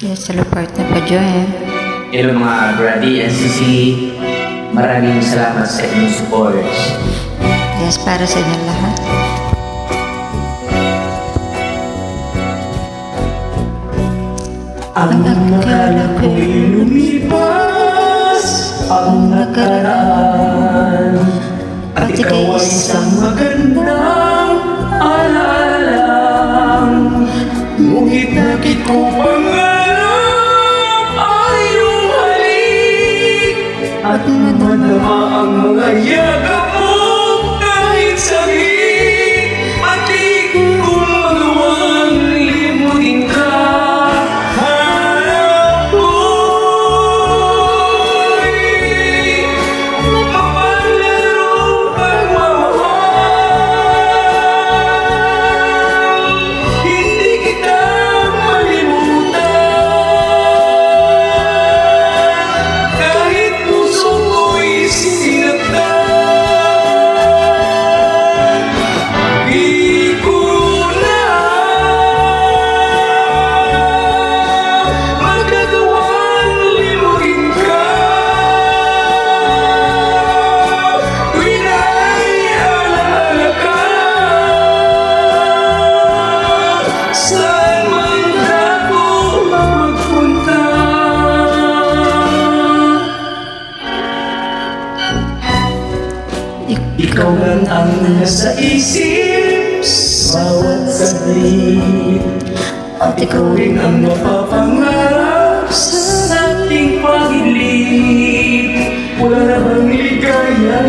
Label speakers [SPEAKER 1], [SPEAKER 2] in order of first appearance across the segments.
[SPEAKER 1] Yes, hello partner pa Joel.
[SPEAKER 2] Hello mga Brady and Sisi, maraming salamat sa inyong support.
[SPEAKER 1] Yes, para sa inyo lahat.
[SPEAKER 2] Ang akala ko'y lumipas ang nakaraan, at ikaw ay isang magandang alaala lang. Ngunit nakit ko pangarap ay iyong halik, at madama ang mga yakap mo kahit sakit. Pati kung magawang limutin ka, hanap ko'y mapaglarong pagmamahal. Hindi kita malimutan, kahit puso ko'y sinaktan. Di ko na magagawang limutin ka. Tuwing naiaalala ka, saan man ako magpunta. Ikaw lang ang nasa isip bawat saglit, at ikaw rin ang napapangarap sa ating pag-ibig. Wala na bang ligaya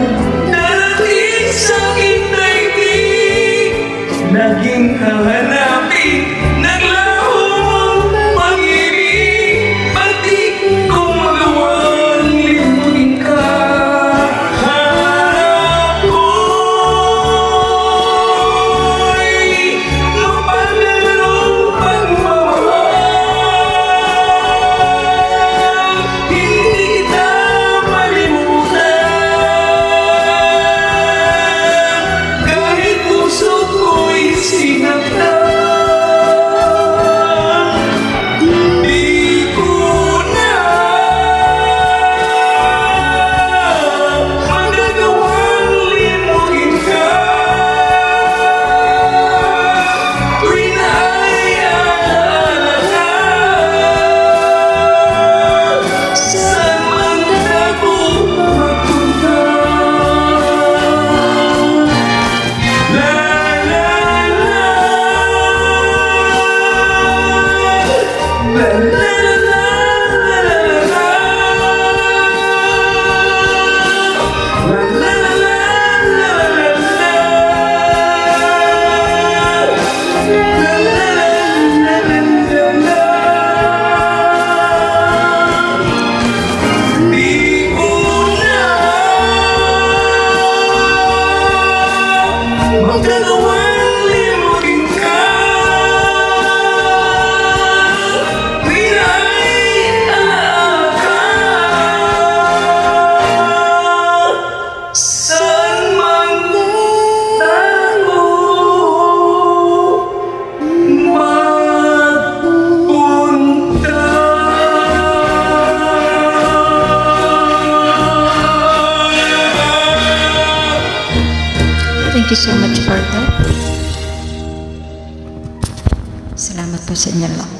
[SPEAKER 2] darating sa aking daigdig? Laging hahanapin naglaho mong pag-ibig. Pati kung magawang limutin ka, hanap ko'y mapaglarong pagmamahal. Hindi kita malimutan, kahit puso ko'y sinaktan. Di ko na magagawang limutin ka. Tuwing naiaalala ka, saan man ako magpunta. La la la, la la la magagawang limutin ka. Pinaiaalala ka, saan man tayo magpunta.
[SPEAKER 1] Thank you so much partner. Salamat po sa inyo lahat.